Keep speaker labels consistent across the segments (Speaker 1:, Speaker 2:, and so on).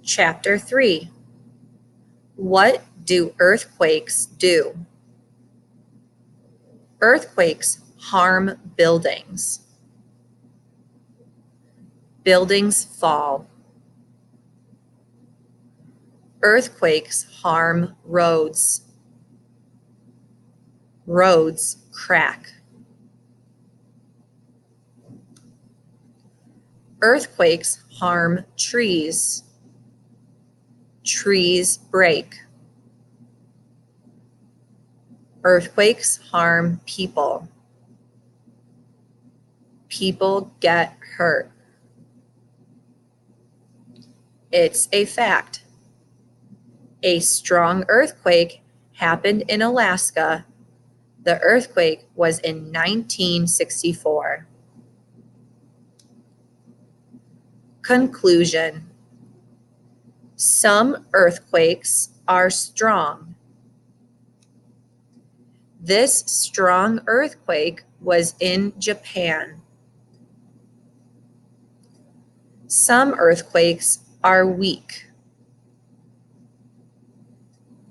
Speaker 1: Chapter 3. What do earthquakes do? Earthquakes harm buildings. Buildings fall. Earthquakes harm roads. Roads crack. Earthquakes harm trees. Trees break. Earthquakes harm people. People get hurt. It's a fact. A strong earthquake happened in Alaska. The earthquake was in 1964. Conclusion. Some earthquakes are strong. This strong earthquake was in Japan. Some earthquakes are weak.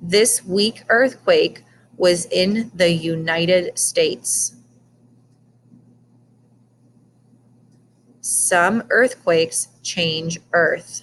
Speaker 1: This weak earthquake was in the United States. Some earthquakes change Earth.